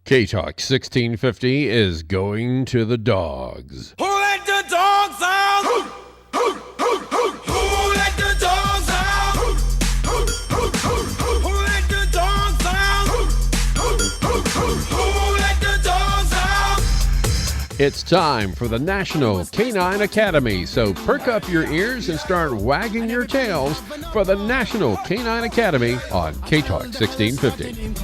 K-Talk 1650 is going to the dogs. Who let the dogs out? Who let the dogs out? Who let the dogs out? Who let the dogs out? It's time for the National K-9 Academy, so perk up your ears and start wagging your tails for the National K-9 Academy on K-Talk 1650.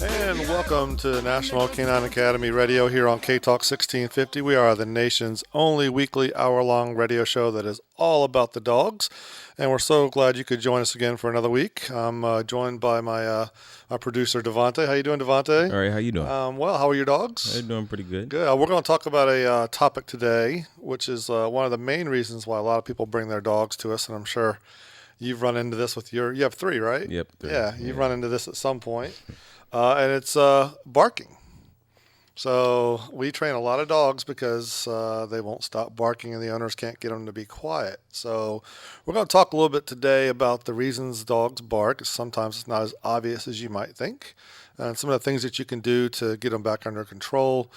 And welcome to the National K-9 Academy Radio here on K-Talk 1650. We are the nation's only weekly hour-long radio show that is all about the dogs. And we're so glad you could join us again for another week. I'm joined by my producer, Devontae. How you doing, Devontae? All right, how you doing? Well, how are your dogs? They're doing pretty good. Good. We're going to talk about a topic today, which is one of the main reasons why a lot of people bring their dogs to us. And I'm sure you've run into this with you have three, right? Yep. Three. Yeah, you've run into this at some point. And it's barking. So we train a lot of dogs because they won't stop barking and the owners can't get them to be quiet. So we're going to talk a little bit today about the reasons dogs bark. Sometimes it's not as obvious as you might think. And some of the things that you can do to get them back under control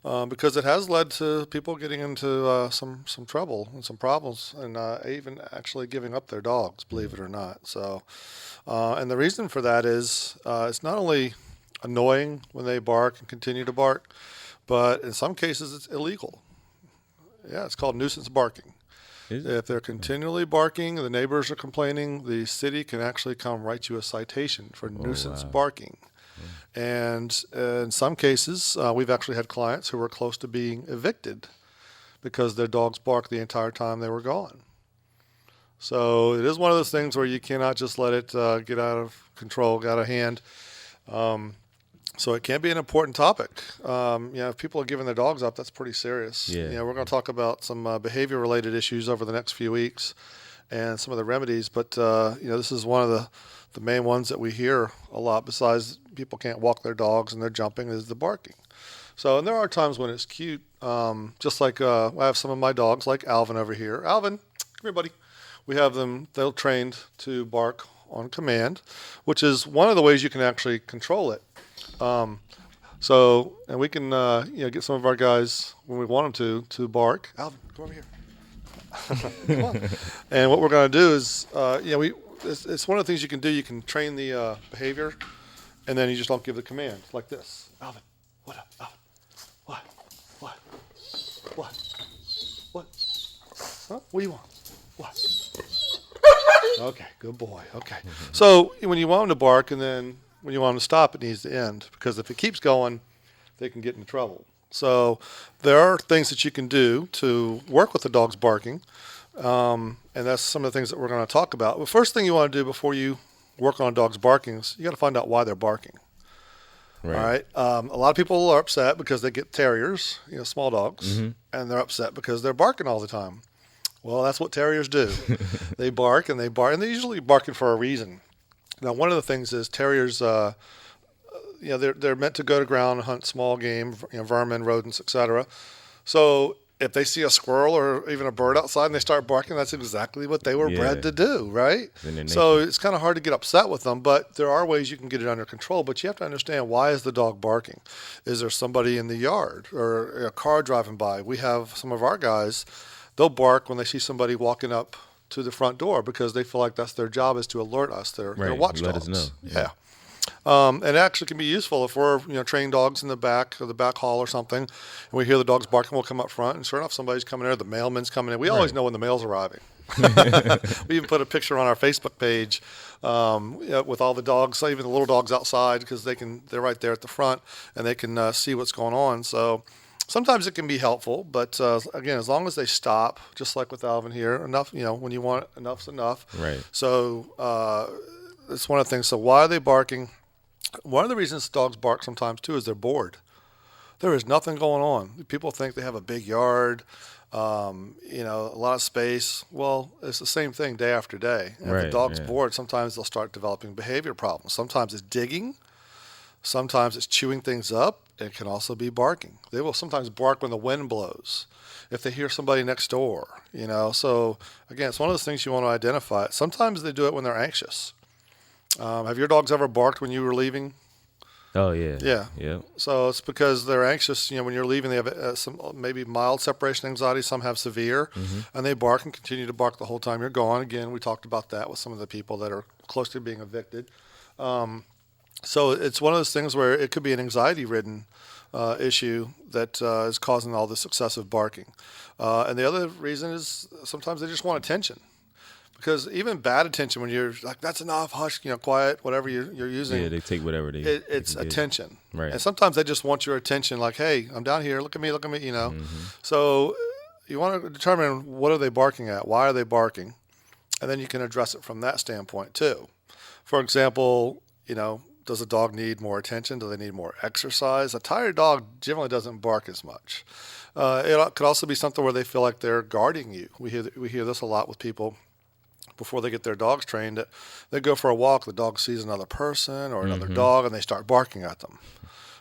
because it has led to people getting into some trouble and some problems and even actually giving up their dogs, believe it or not. So, and the reason for that is it's not only annoying when they bark and continue to bark, but in some cases it's illegal. Yeah, it's called nuisance barking. If they're continually barking, the neighbors are complaining, the city can actually come write you a citation for nuisance barking. And in some cases, we've actually had clients who were close to being evicted because their dogs barked the entire time they were gone. So it is one of those things where you cannot just let it get out of control, get out of hand. So it can be an important topic. If people are giving their dogs up, that's pretty serious. Yeah. We're going to talk about some behavior-related issues over the next few weeks and some of the remedies. But, this is one of the main ones that we hear a lot, besides people can't walk their dogs and they're jumping, is the barking. So, and there are times when it's cute. Just like I have some of my dogs, like Alvin over here. Alvin, come here, buddy. We have them, they're trained to bark on command, which is one of the ways you can actually control it. And we can, get some of our guys when we want them to bark. Alvin, come over here. Come on. And what we're going to do is, it's one of the things you can do. You can train the behavior, and then you just don't give the command like this. Alvin, what up? Alvin, what? Huh? What do you want? What? Okay, good boy. Okay. So when you want him to bark and then when you want him to stop, it needs to end, because if it keeps going, they can get into trouble. So there are things that you can do to work with the dog's barking, and that's some of the things that we're going to talk about. The first thing you want to do before you work on a dog's barking is you got to find out why they're barking. Right. All right. A lot of people are upset because they get terriers, small dogs, and they're upset because they're barking all the time. Well, that's what terriers do. They bark and they bark, and they're usually barking for a reason. Now, one of the things is terriers, they're meant to go to ground and hunt small game, vermin, rodents, etc. So if they see a squirrel or even a bird outside and they start barking, that's exactly what they were bred to do, right? So it's kind of hard to get upset with them, but there are ways you can get it under control. But you have to understand, why is the dog barking? Is there somebody in the yard or a car driving by? We have some of our guys, they'll bark when they see somebody walking up to the front door because they feel like that's their job, is to alert us. They're watchdogs. Let us know. Yeah. And it actually can be useful if we're training dogs in the back or the back hall or something, and we hear the dogs barking. We'll come up front, and sure enough, somebody's coming in. The mailman's coming in. We always know when the mail's arriving. We even put a picture on our Facebook page with all the dogs, even the little dogs outside, because they're right there at the front and they can see what's going on. So sometimes it can be helpful, but again, as long as they stop, just like with Alvin here, enough. When you want enough's enough. Right. So it's one of the things. So why are they barking? One of the reasons dogs bark sometimes too is they're bored. There is nothing going on. People think they have a big yard, a lot of space. Well, it's the same thing day after day. And if the dog's bored, sometimes they'll start developing behavior problems. Sometimes it's digging. Sometimes it's chewing things up. It can also be barking. They will sometimes bark when the wind blows, if they hear somebody next door, So, again, it's one of those things you want to identify. Sometimes they do it when they're anxious. Have your dogs ever barked when you were leaving? Oh, yeah. Yeah. Yep. So it's because they're anxious. When you're leaving, they have some maybe mild separation anxiety. Some have severe, and they bark and continue to bark the whole time you're gone. Again, we talked about that with some of the people that are close to being evicted. So it's one of those things where it could be an anxiety-ridden issue that is causing all this excessive barking. And the other reason is sometimes they just want attention. Because even bad attention, when you're like, that's enough, hush, quiet, whatever you're using. Yeah, they take whatever it's can get. attention. Right. And sometimes they just want your attention, like, hey, I'm down here, look at me, So you want to determine what are they barking at, why are they barking, and then you can address it from that standpoint too. For example, does a dog need more attention? Do they need more exercise? A tired dog generally doesn't bark as much. It could also be something where they feel like they're guarding you. We hear this a lot with people before they get their dogs trained. That they go for a walk, the dog sees another person or another dog, and they start barking at them.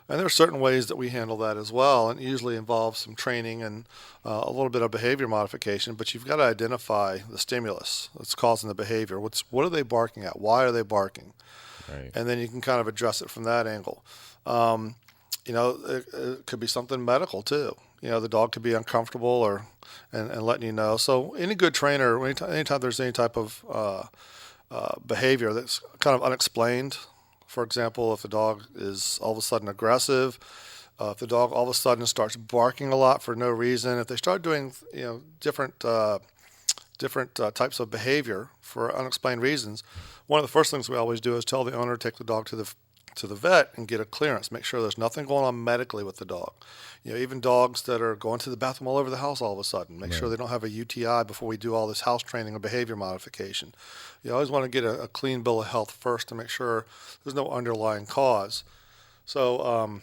And there are certain ways that we handle that as well, and it usually involves some training and a little bit of behavior modification. But you've got to identify the stimulus that's causing the behavior. What are they barking at? Why are they barking? Right. And then you can kind of address it from that angle. It could be something medical too. The dog could be uncomfortable and letting you know. So any good trainer, anytime there's any type of behavior that's kind of unexplained, for example, if the dog is all of a sudden aggressive, if the dog all of a sudden starts barking a lot for no reason, if they start doing different types of behavior for unexplained reasons, one of the first things we always do is tell the owner to take the dog to the vet and get a clearance. Make sure there's nothing going on medically with the dog. Even dogs that are going to the bathroom all over the house all of a sudden, make sure they don't have a UTI before we do all this house training or behavior modification. You always want to get a clean bill of health first to make sure there's no underlying cause. So,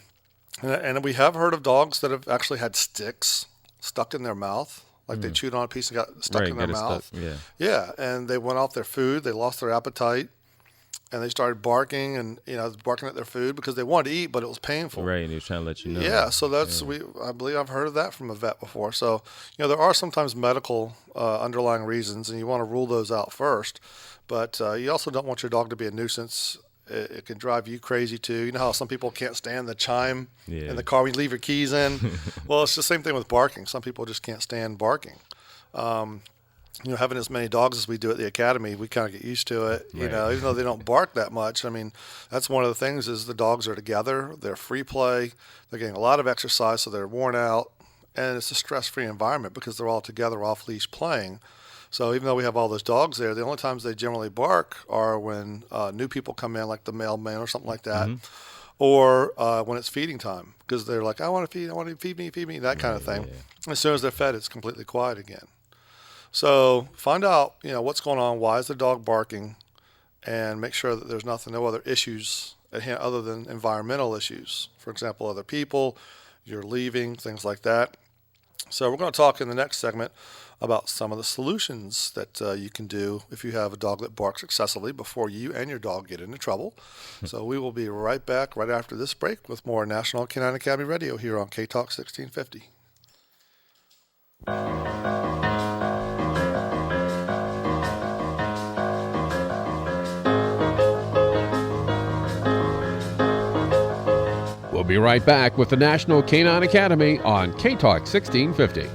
and we have heard of dogs that have actually had sticks stuck in their mouth. Like they chewed on a piece and got stuck in their mouth. Yeah, and they went off their food. They lost their appetite, and they started barking and barking at their food because they wanted to eat, but it was painful. Right, and they were trying to let you know. Yeah, so I believe I've heard of that from a vet before. So there are sometimes medical underlying reasons, and you want to rule those out first. But you also don't want your dog to be a nuisance. It can drive you crazy too. You know how some people can't stand the chime in the car when you leave your keys in? Well, it's the same thing with barking. Some people just can't stand barking. Having as many dogs as we do at the academy, we kind of get used to it. Right. Even though they don't bark that much. I mean, that's one of the things is the dogs are together. They're free play. They're getting a lot of exercise, so they're worn out. And it's a stress-free environment because they're all together off-leash playing. So even though we have all those dogs there, the only times they generally bark are when new people come in, like the mailman or something like that, or when it's feeding time because they're like, I want to feed me, that kind of thing. Yeah. As soon as they're fed, it's completely quiet again. So find out, what's going on, why is the dog barking, and make sure that there's no other issues at hand other than environmental issues. For example, other people, you're leaving, things like that. So we're going to talk in the next segment about some of the solutions that you can do if you have a dog that barks excessively before you and your dog get into trouble. So we will be right back right after this break with more National K-9 Academy Radio here on K-Talk 1650. We'll be right back with the National K-9 Academy on K-Talk 1650.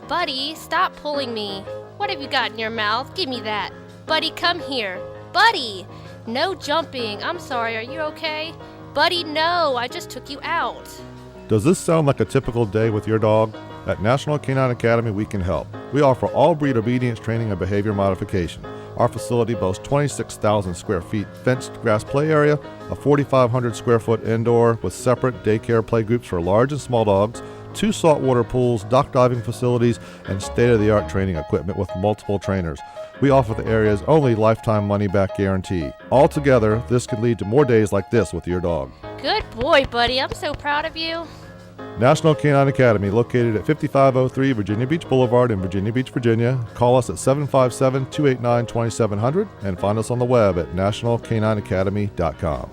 Buddy, stop pulling me. What have you got in your mouth? Give me that. Buddy, come here. Buddy! No jumping. I'm sorry, are you okay? Buddy, no, I just took you out. Does this sound like a typical day with your dog? At National K-9 Academy, we can help. We offer all breed obedience training and behavior modification. Our facility boasts 26,000 square feet fenced grass play area, a 4,500 square foot indoor with separate daycare play groups for large and small dogs, 2 saltwater pools, dock diving facilities, and state-of-the-art training equipment with multiple trainers. We offer the area's only lifetime money-back guarantee. Altogether, this could lead to more days like this with your dog. Good boy, Buddy. I'm so proud of you. National K-9 Academy, located at 5503 Virginia Beach Boulevard in Virginia Beach, Virginia. Call us at 757-289-2700 and find us on the web at nationalk9academy.com.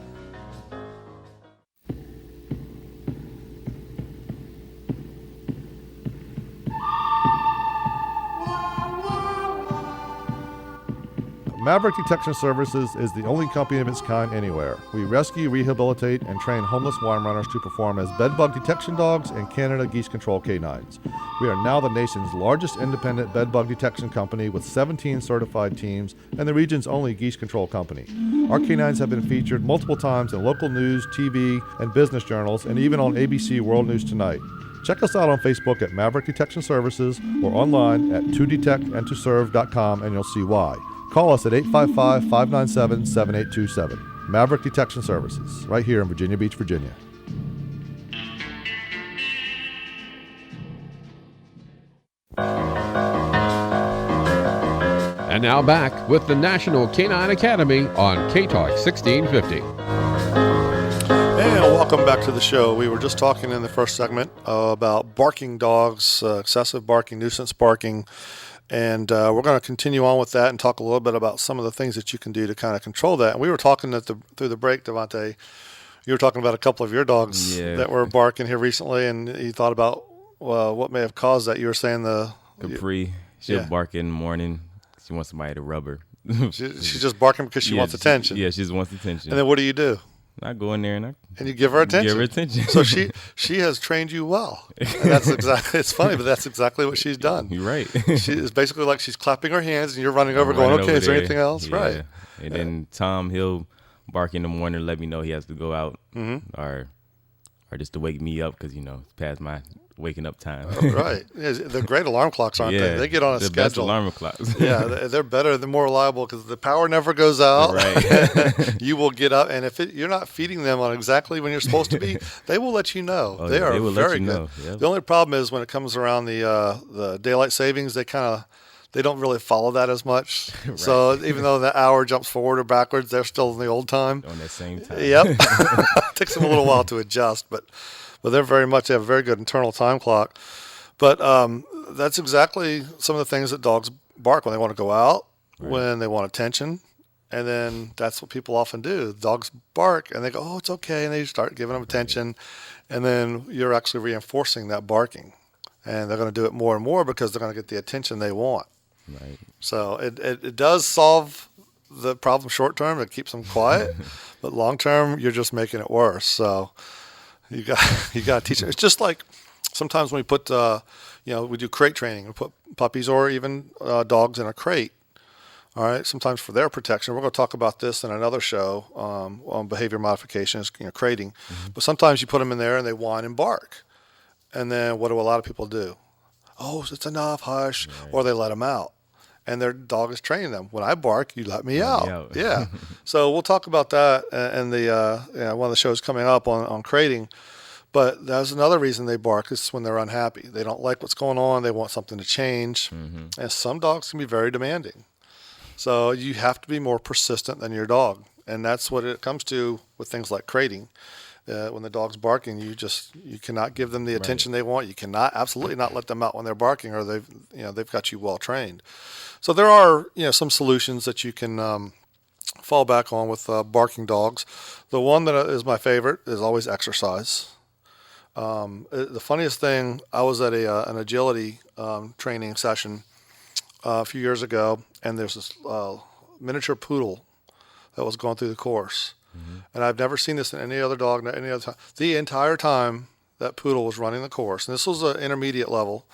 Maverick Detection Services is the only company of its kind anywhere. We rescue, rehabilitate, and train homeless worm runners to perform as bedbug detection dogs and Canada Geese Control K-9s. We are now the nation's largest independent bedbug detection company with 17 certified teams and the region's only geese control company. Our K-9s have been featured multiple times in local news, TV, and business journals, and even on ABC World News Tonight. Check us out on Facebook at Maverick Detection Services or online at todetectandtoserve.com, and you'll see why. Call us at 855-597-7827. Maverick Detection Services, right here in Virginia Beach, Virginia. And now back with the National K-9 Academy on K-Talk 1650. And welcome back to the show. We were just talking in the first segment about barking dogs, excessive barking, nuisance barking. And we're going to continue on with that and talk a little bit about some of the things that you can do to kind of control that. And we were talking through the break, Devontae, you were talking about a couple of your dogs that were barking here recently, and you thought about what may have caused that. You were saying Capri, she'll bark in the morning. She wants somebody to rub her. She's just barking because she wants attention. She just wants attention. And then what do? I go in there and you give her attention. Give her attention. So she has trained you well. And that's exactly. It's funny, but that's exactly what she's done. You're right. She is basically like she's clapping her hands, and you're running over, going, "Okay, is there anything else?" Yeah. Right. And then Tom, he'll bark in the morning, let me know he has to go out, or just to wake me up because it's past my waking up time. Right. Yeah, they're great alarm clocks, aren't they? They get on a schedule. Best alarm clocks. Yeah, they're better. They're more reliable because the power never goes out. Right. You will get up, and if you're not feeding them on exactly when you're supposed to be, they will let you know. They are very good. Yep. The only problem is when it comes around the daylight savings, they don't really follow that as much. Right. So even though the hour jumps forward or backwards, they're still in the old time. On that same time. Yep. Takes them a little while to adjust, but they have a very good internal time clock. But that's exactly some of the things that dogs bark when they want to go out, when they want attention. And then that's what people often do. Dogs bark and they go, "Oh, it's okay." And they start giving them attention. And then you're actually reinforcing that barking. And they're going to do it more and more because they're going to get the attention they want. Right. So it does solve the problem short term. It keeps them quiet. But long term, you're just making it worse. So you got to teach them. It's just like sometimes when we put, we do crate training. We put puppies or even dogs in a crate. All right. Sometimes for their protection. We're going to talk about this in another show on behavior modifications, crating. Mm-hmm. But sometimes you put them in there and they whine and bark. And then what do a lot of people do? "Oh, it's enough, hush," or they let them out. And their dog is training them. "When I bark, you let me out." Yeah. So we'll talk about that in the one of the shows coming up on crating. But that's another reason they bark is when they're unhappy. They don't like what's going on. They want something to change. Mm-hmm. And some dogs can be very demanding. So you have to be more persistent than your dog. And that's what it comes to with things like crating. When the dog's barking, you cannot give them the attention they want. You cannot absolutely not let them out when they're barking, or they've got you well trained. So there are some solutions that you can fall back on with barking dogs. The one that is my favorite is always exercise. The funniest thing, I was at an agility training session a few years ago, and there's this miniature poodle that was going through the course. Mm-hmm. And I've never seen this in any other dog, any other time. The entire time that poodle was running the course, and this was an intermediate level,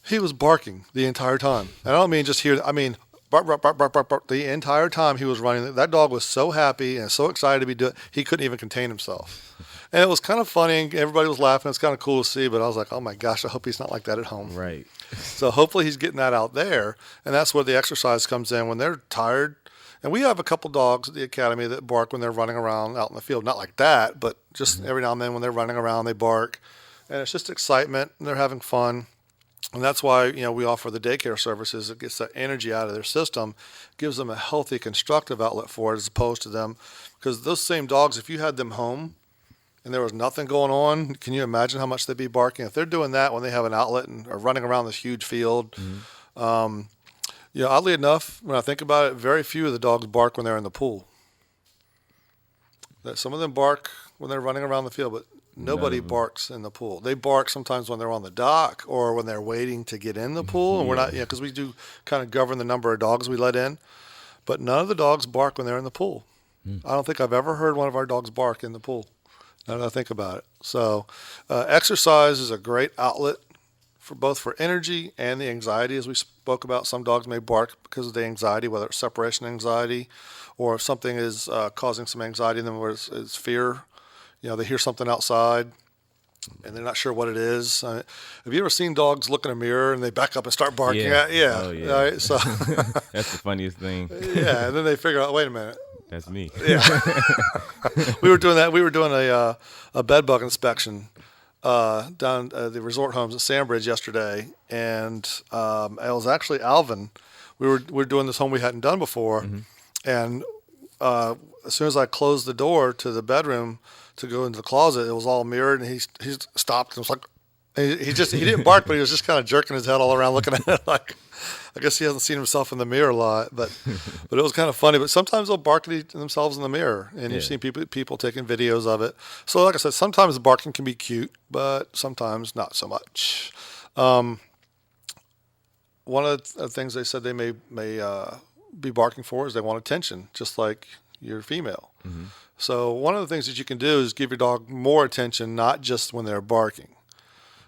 he was barking the entire time. And I don't mean just here, I mean bark, bark, bark, bark, bark, bark. The entire time he was running. That dog was so happy and so excited to be doing it, he couldn't even contain himself. And it was kind of funny. Everybody was laughing. It's kind of cool to see, but I was like, oh my gosh, I hope he's not like that at home. Right. So hopefully he's getting that out there. And that's where the exercise comes in when they're tired. And we have a couple dogs at the academy that bark when they're running around out in the field. Not like that, but just every now and then when they're running around, they bark. And it's just excitement, and they're having fun. And that's why, we offer the daycare services. It gets that energy out of their system, gives them a healthy, constructive outlet for it, as opposed to them. Because those same dogs, if you had them home and there was nothing going on, can you imagine how much they'd be barking? If they're doing that when they have an outlet and are running around this huge field, oddly enough, when I think about it, very few of the dogs bark when they're in the pool. Some of them bark when they're running around the field, but nobody barks in the pool. They bark sometimes when they're on the dock or when they're waiting to get in the pool. And we're not, because we do kind of govern the number of dogs we let in. but none of the dogs bark when they're in the pool. I don't think I've ever heard one of our dogs bark in the pool. Now that I think about it. So exercise is a great outlet for both for energy and the anxiety, as we spoke about. Some dogs may bark because of the anxiety, whether it's separation anxiety or if something is causing some anxiety in them, where it's fear. They hear something outside and they're not sure what it is. Have you ever seen dogs look in a mirror and they back up and start barking? Yeah. Yeah. Oh, yeah. Right? So That's the funniest thing. yeah, and then they figure out, wait a minute. That's me. Yeah. We were doing that. We were doing a bed bug inspection down at the resort homes at Sandbridge yesterday, and it was actually Alvin. We were doing this home we hadn't done before, and as soon as I closed the door to the bedroom to go into the closet, it was all mirrored, and he stopped and was like, he didn't bark, but he was just kind of jerking his head all around, looking at it like, I guess he hasn't seen himself in the mirror a lot, but it was kind of funny. But sometimes they'll bark at themselves in the mirror, and you've seen people taking videos of it. So, like I said, sometimes the barking can be cute, but sometimes not so much. One of the things they said they may be barking for is they want attention, just like your female. So one of the things that you can do is give your dog more attention, not just when they're barking.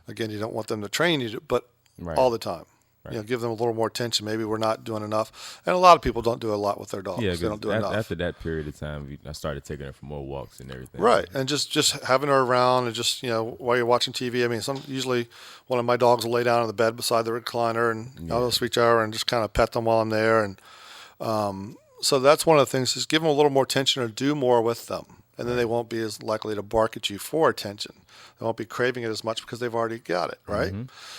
Again, you don't want them to train you, but all the time. Right. Give them a little more attention. Maybe we're not doing enough. And a lot of people don't do a lot with their dogs. Yeah, they don't do enough. After that period of time, I started taking her for more walks and everything. Right, and just having her around, and just while you're watching TV. I mean, usually one of my dogs will lay down on the bed beside the recliner, and I'll just reach over and just kind of pet them while I'm there. And so that's one of the things, is give them a little more attention or do more with them. And then they won't be as likely to bark at you for attention. They won't be craving it as much because they've already got it, right?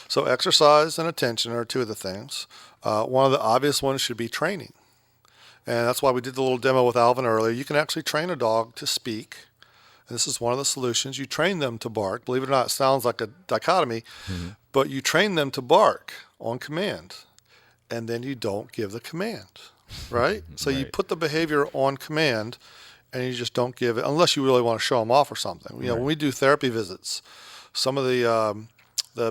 So exercise and attention are two of the things. One of the obvious ones should be training. And that's why we did the little demo with Alvin earlier. You can actually train a dog to speak. And this is one of the solutions. You train them to bark. Believe it or not, it sounds like a dichotomy, but you train them to bark on command. And then you don't give the command, right? So you put the behavior on command, and you just don't give it, unless you really want to show them off or something. When we do therapy visits, some of the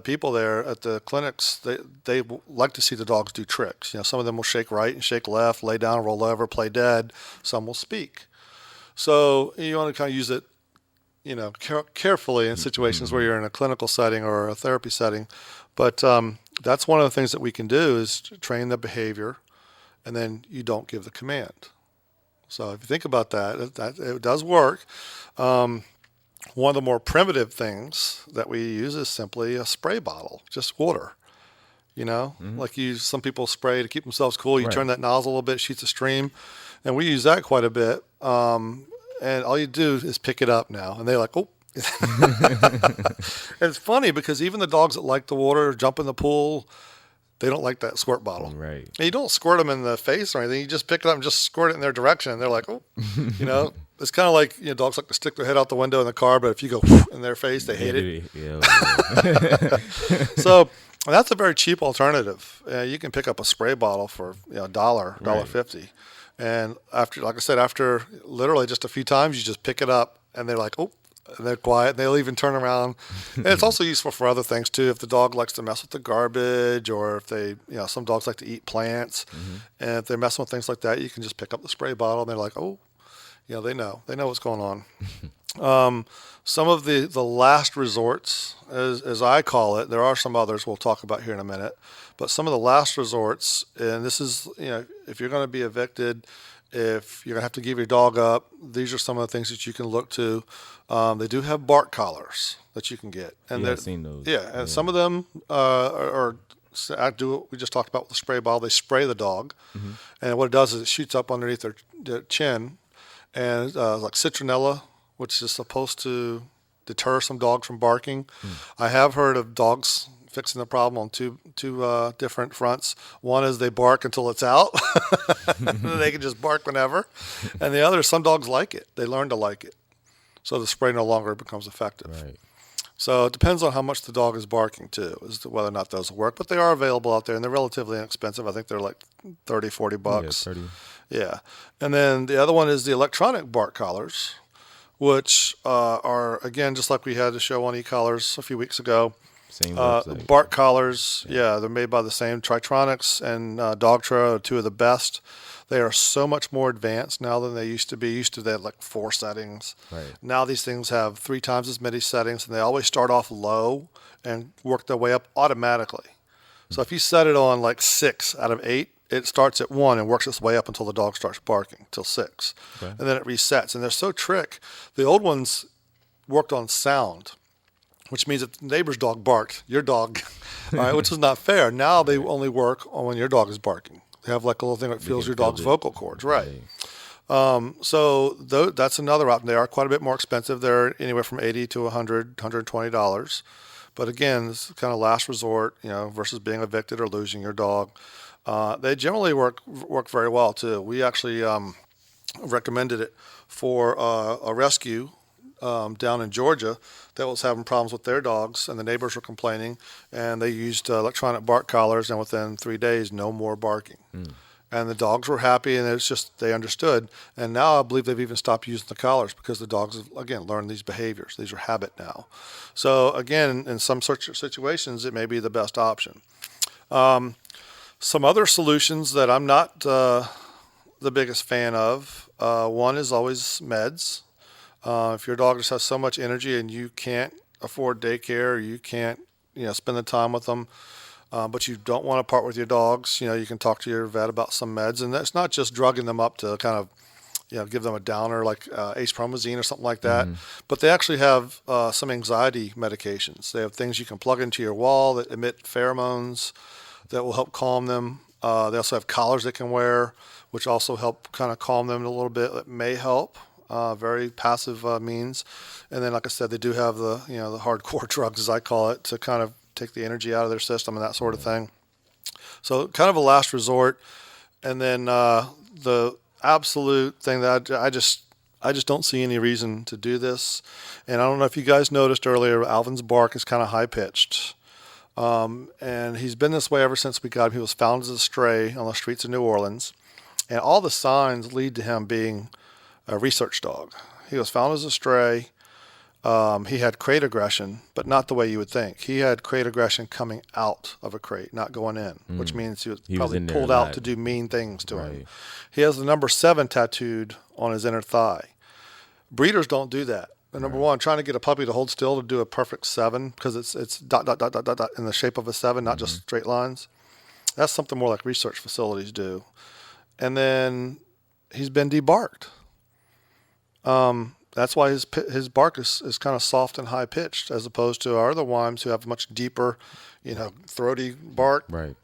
people there at the clinics, they like to see the dogs do tricks. Some of them will shake right and shake left, lay down, roll over, play dead. Some will speak. So you want to kind of use it, carefully in situations where you're in a clinical setting or a therapy setting. But that's one of the things that we can do, is train the behavior, and then you don't give the command. So if you think about that, it does work. One of the more primitive things that we use is simply a spray bottle, just water. Like some people spray to keep themselves cool. You turn that nozzle a little bit, shoots a stream, and we use that quite a bit. And all you do is pick it up now, and they're like, oh. And it's funny because even the dogs that like the water, jump in the pool, they don't like that squirt bottle. Right. And you don't squirt them in the face or anything. You just pick it up and just squirt it in their direction. And they're like, oh, it's kind of like, dogs like to stick their head out the window in the car, but if you go in their face, they hate it. Yeah. So that's a very cheap alternative. You can pick up a spray bottle for $1.50. And after literally just a few times, you just pick it up and they're like, oh. And they're quiet, and they'll even turn around. And it's also useful for other things too. If the dog likes to mess with the garbage, or if they, some dogs like to eat plants, and if they're messing with things like that, you can just pick up the spray bottle, and they're like, oh, they know what's going on. Some of the last resorts, as I call it, there are some others we'll talk about here in a minute, but some of the last resorts, and this is, if you're going to be evicted, if you're going to have to give your dog up, these are some of the things that you can look to. They do have bark collars that you can get. And I've seen those. Yeah, and some of them are do what we just talked about with the spray bottle. They spray the dog, and what it does is it shoots up underneath their chin, and like citronella, which is supposed to deter some dogs from barking. I have heard of dogs fixing the problem on two different fronts. One is they bark until it's out. They can just bark whenever. And the other, some dogs like it. They learn to like it. So the spray no longer becomes effective. Right. So it depends on how much the dog is barking too, as to whether or not those will work. But they are available out there, and they're relatively inexpensive. I think they're like $30, $40. Yeah, 30. Yeah. And then the other one is the electronic bark collars, which are, again, just like we had a show on e-collars a few weeks ago. Same website. Bark collars, yeah, they're made by the same. Tritronics and Dogtra are two of the best. They are so much more advanced now than they used to be. Used to they had like 4 settings. Right. Now these things have 3 times as many settings, and they always start off low and work their way up automatically. So if you set it on like 6 out of 8, it starts at 1 and works its way up until the dog starts barking till 6, and then it resets. And they're so trick. The old ones worked on sound, which means if the neighbor's dog barked, your dog, all right, which is not fair. Now they only work on when your dog is barking. They have like a little thing that feels your dog's vocal cords, right? So that's another option. They are quite a bit more expensive. They're anywhere from $80 to $100, $120. But again, this is kind of last resort, versus being evicted or losing your dog. They generally work very well too. We actually recommended it for a rescue down in Georgia that was having problems with their dogs, and the neighbors were complaining, and they used electronic bark collars, and within 3 days, no more barking. And the dogs were happy, and it's just they understood. And now I believe they've even stopped using the collars because the dogs have, again, learned these behaviors. These are habit now. So again, in some situations, it may be the best option. Some other solutions that I'm not the biggest fan of, one is always meds. If your dog just has so much energy and you can't afford daycare, or you can't, spend the time with them, but you don't want to part with your dogs, you can talk to your vet about some meds. And that's not just drugging them up to kind of, give them a downer like acepromazine or something like that. But they actually have some anxiety medications. They have things you can plug into your wall that emit pheromones that will help calm them. They also have collars they can wear, which also help kind of calm them a little bit. That may help. Very passive means. And then, like I said, they do have the the hardcore drugs, as I call it, to kind of take the energy out of their system and that sort of thing. So kind of a last resort. And then the absolute thing that I just don't see any reason to do this. And I don't know if you guys noticed earlier, Alvin's bark is kind of high pitched. And he's been this way ever since we got him. He was found as a stray on the streets of New Orleans. And all the signs lead to him being a research dog. He was found as a stray. He had crate aggression, but not the way you would think. He had crate aggression coming out of a crate, not going in, which means he was probably pulled out to do mean things to him. He has the number 7 tattooed on his inner thigh. Breeders don't do that. And number one, trying to get a puppy to hold still to do a perfect 7, because it's dot, dot, dot, dot, dot, dot in the shape of a 7, not just straight lines. That's something more like research facilities do. And then he's been debarked. That's why his bark is kind of soft and high pitched, as opposed to our other Weims who have much deeper, throaty bark. Right.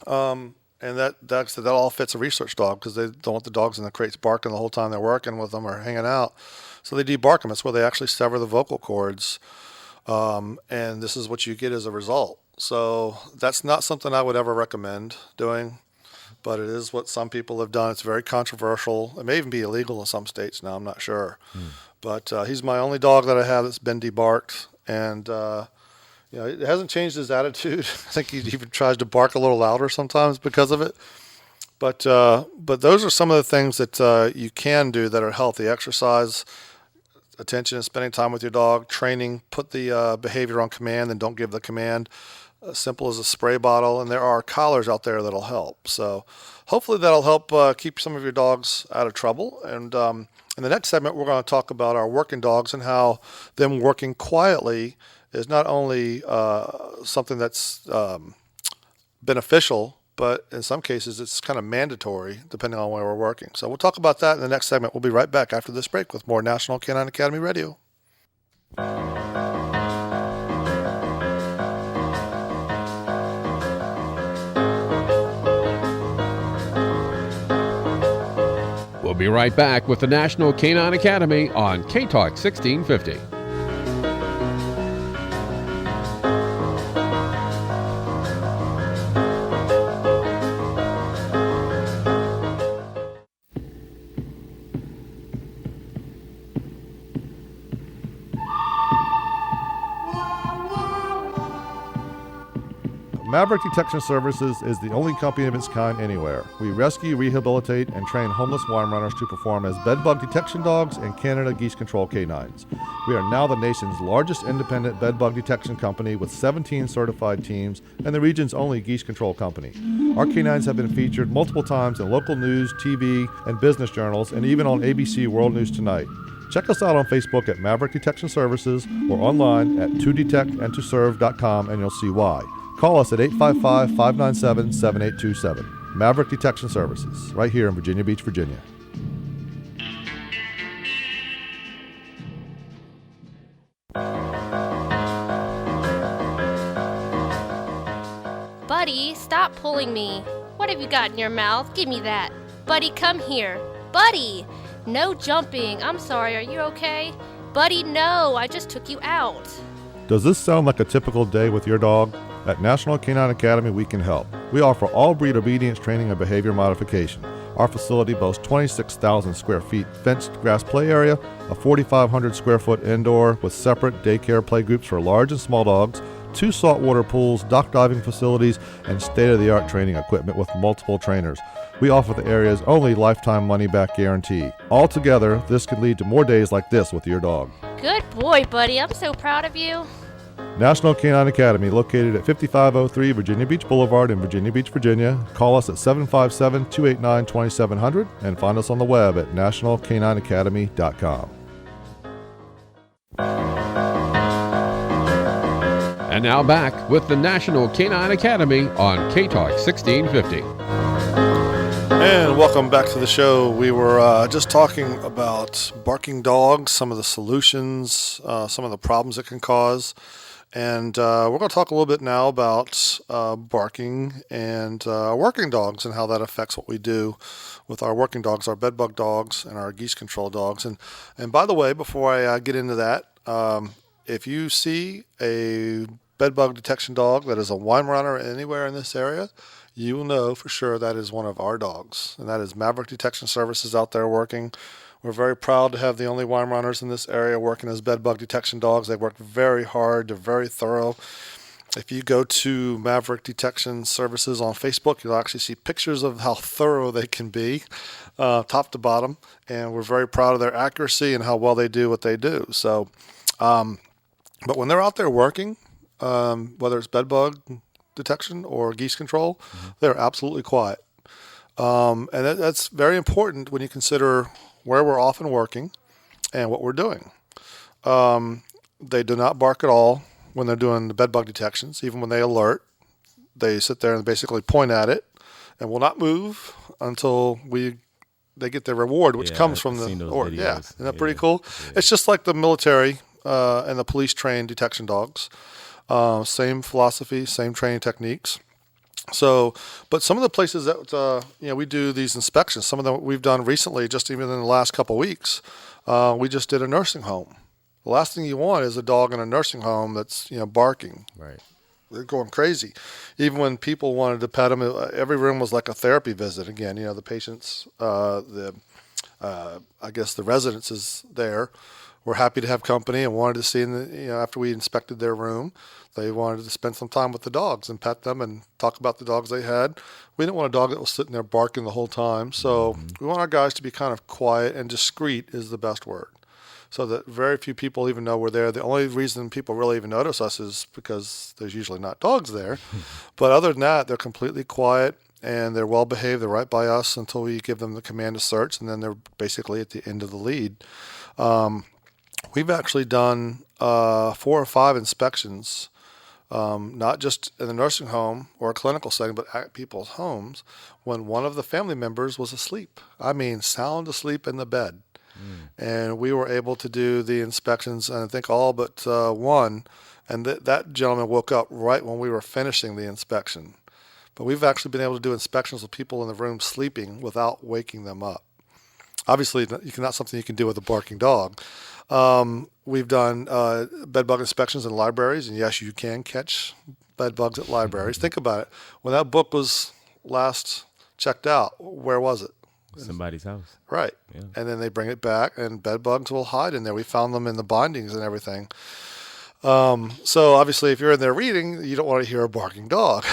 And that all fits a research dog, because they don't want the dogs in the crates barking the whole time they're working with them or hanging out. So they debark them. It's where they actually sever the vocal cords. And this is what you get as a result. So that's not something I would ever recommend doing, but it is what some people have done. It's very controversial. It may even be illegal in some states now. I'm not sure. But he's my only dog that I have that's been debarked. And, it hasn't changed his attitude. I think he even tries to bark a little louder sometimes because of it. But those are some of the things that you can do that are healthy. Exercise, attention and spending time with your dog, training, put the behavior on command and don't give the command. Simple as a spray bottle, and there are collars out there that'll help. So hopefully that'll help keep some of your dogs out of trouble. And in the next segment, we're going to talk about our working dogs and how them working quietly is not only something that's beneficial, but in some cases it's kind of mandatory depending on where we're working. So we'll talk about that in the next segment. We'll be right back after this break with more National K-9 Academy Radio. We'll be right back with the National K-9 Academy on K-Talk 1650. Maverick Detection Services is the only company of its kind anywhere. We rescue, rehabilitate, and train homeless Weimaraners to perform as bedbug detection dogs and Canada Geese Control K-9s. We are now the nation's largest independent bedbug detection company with 17 certified teams and the region's only geese control company. Our K-9s have been featured multiple times in local news, TV, and business journals, and even on ABC World News Tonight. Check us out on Facebook at Maverick Detection Services or online at todetectandtoserve.com, and you'll see why. Call us at 855-597-7827. Maverick Detection Services, right here in Virginia Beach, Virginia. Buddy, stop pulling me. What have you got in your mouth? Give me that. Buddy, come here. Buddy! No jumping. I'm sorry, are you okay? Buddy, no, I just took you out. Does this sound like a typical day with your dog? At National K-9 Academy, we can help. We offer all breed obedience training and behavior modification. Our facility boasts 26,000 square feet fenced grass play area, a 4,500 square foot indoor with separate daycare play groups for large and small dogs, 2 saltwater pools, dock diving facilities, and state-of-the-art training equipment with multiple trainers. We offer the area's only lifetime money-back guarantee. Altogether, this could lead to more days like this with your dog. Good boy, Buddy. I'm so proud of you. National K-9 Academy, located at 5503 Virginia Beach Boulevard in Virginia Beach, Virginia. Call us at 757-289-2700 and find us on the web at nationalk9academy.com. And now back with the National K-9 Academy on K-Talk 1650. And welcome back to the show. We were just talking about barking dogs, some of the solutions, some of the problems it can cause. And we're going to talk a little bit now about barking and working dogs and how that affects what we do with our working dogs, our bedbug dogs, and our geese control dogs. And by the way, before I get into that, if you see a bedbug detection dog that is a Weimaraner anywhere in this area, you will know for sure that is one of our dogs, and that is Maverick Detection Services out there working. We're very proud to have the only Weimaraners in this area working as bedbug detection dogs. They work very hard. They're very thorough. If you go to Maverick Detection Services on Facebook, you'll actually see pictures of how thorough they can be, top to bottom, and we're very proud of their accuracy and how well they do what they do. So, but when they're out there working, whether it's bedbug detection or geese control, they're absolutely quiet. And that's very important when you consider where we're often working and what we're doing. They do not bark at all when they're doing the bedbug detections. Even when they alert, they sit there and basically point at it and will not move until they get their reward, which comes from the alert. Yeah, isn't that pretty cool? Yeah. It's just like the military and the police trained detection dogs. Same philosophy, same training techniques. So, but some of the places that we do these inspections, some of them we've done recently, just even in the last couple of weeks, we just did a nursing home. The last thing you want is a dog in a nursing home that's barking. Right. They're going crazy. Even when people wanted to pet them, every room was like a therapy visit. Again, the patients, I guess the residents is there. Were happy to have company and wanted to see, after we inspected their room, they wanted to spend some time with the dogs and pet them and talk about the dogs they had. We didn't want a dog that was sitting there barking the whole time. So we want our guys to be kind of quiet, and discreet is the best word, so that very few people even know we're there. The only reason people really even notice us is because there's usually not dogs there. But other than that, they're completely quiet and they're well behaved. They're right by us until we give them the command to search, and then they're basically at the end of the lead. We've actually done 4 or 5 inspections, not just in the nursing home or a clinical setting, but at people's homes when one of the family members was asleep. I mean, sound asleep in the bed. And we were able to do the inspections, and I think all but one, and that gentleman woke up right when we were finishing the inspection. But we've actually been able to do inspections with people in the room sleeping without waking them up. Obviously, not something you can do with a barking dog. We've done bedbug inspections in libraries, and yes, you can catch bed bugs at libraries. Think about it. When that book was last checked out, where was it? Somebody's house. Right. Yeah. And then they bring it back, and bed bugs will hide in there. We found them in the bindings and everything. So obviously, if you're in there reading, you don't want to hear a barking dog.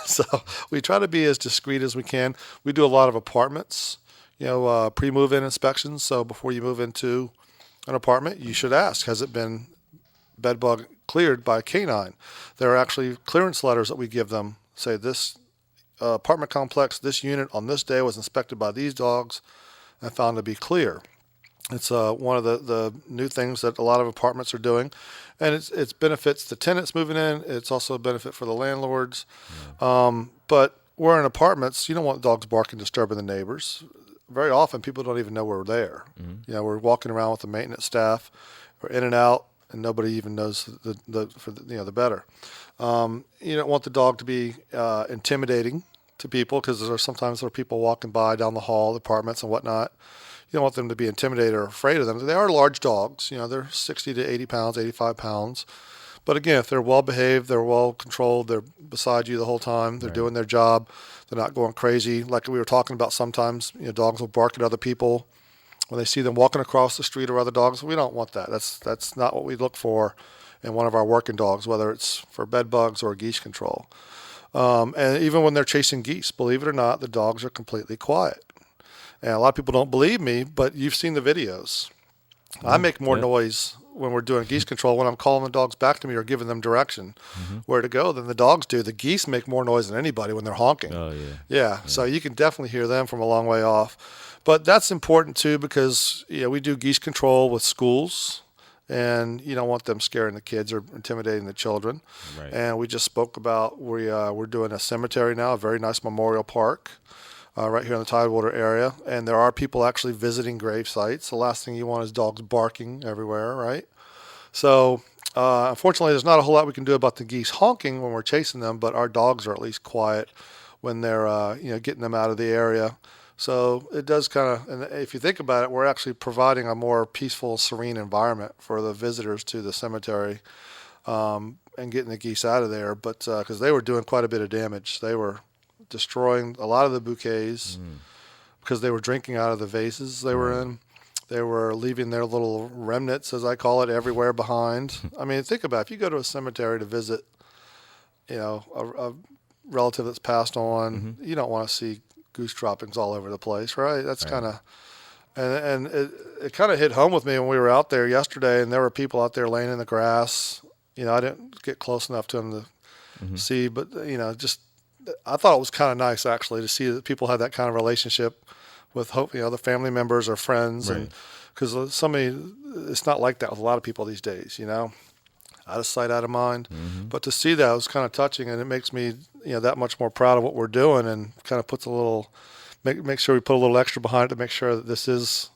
So we try to be as discreet as we can. We do a lot of apartments, pre-move-in inspections. So before you move into an apartment, you should ask, has it been bed bug cleared by K-9? There are actually clearance letters that we give them. Say this apartment complex, this unit on this day was inspected by these dogs and found to be clear. It's one of the new things that a lot of apartments are doing, and it's benefits the tenants moving in. It's also a benefit for the landlords. But we're in apartments. You don't want dogs barking, disturbing the neighbors. Very often, people don't even know we're there. We're walking around with the maintenance staff. We're in and out, and nobody even knows the better. You don't want the dog to be intimidating to people, because sometimes there are people walking by down the hall, apartments and whatnot. You don't want them to be intimidated or afraid of them. They are large dogs. They're 60 to 80 pounds, 85 pounds. But again, if they're well behaved, they're well controlled, they're beside you the whole time, they're doing their job, they're not going crazy. Like we were talking about, sometimes dogs will bark at other people when they see them walking across the street or other dogs. We don't want that. That's not what we look for in one of our working dogs, whether it's for bed bugs or geese control. And even when they're chasing geese, believe it or not, the dogs are completely quiet. And a lot of people don't believe me, but you've seen the videos. I make more noise when we're doing geese control, when I'm calling the dogs back to me or giving them direction where to go, than the dogs do. The geese make more noise than anybody when they're honking. Oh, yeah. Yeah, so you can definitely hear them from a long way off. But that's important too, because we do geese control with schools, and you don't want them scaring the kids or intimidating the children. Right. And we just spoke about we're doing a cemetery now, a very nice memorial park right here in the Tidewater area, and there are people actually visiting grave sites. The last thing you want is dogs barking everywhere, right? So unfortunately, there's not a whole lot we can do about the geese honking when we're chasing them, but our dogs are at least quiet when they're getting them out of the area. So it does and if you think about it, we're actually providing a more peaceful, serene environment for the visitors to the cemetery, and getting the geese out of there. But because they were doing quite a bit of damage, they were destroying a lot of the bouquets because they were drinking out of the vases they were in. They were leaving their little remnants, as I call it, everywhere behind. I mean, think about it. If you go to a cemetery to visit, a relative that's passed on, you don't want to see goose droppings all over the place, right? That's kind of, and it kind of hit home with me when we were out there yesterday, and there were people out there laying in the grass. I didn't get close enough to them to see, but I thought it was kind of nice actually to see that people had that kind of relationship with the family members or friends, and because it's not like that with a lot of people these days, out of sight, out of mind. But to see that was kind of touching, and it makes me that much more proud of what we're doing, and kind of puts make sure we put a little extra behind it to make sure that this is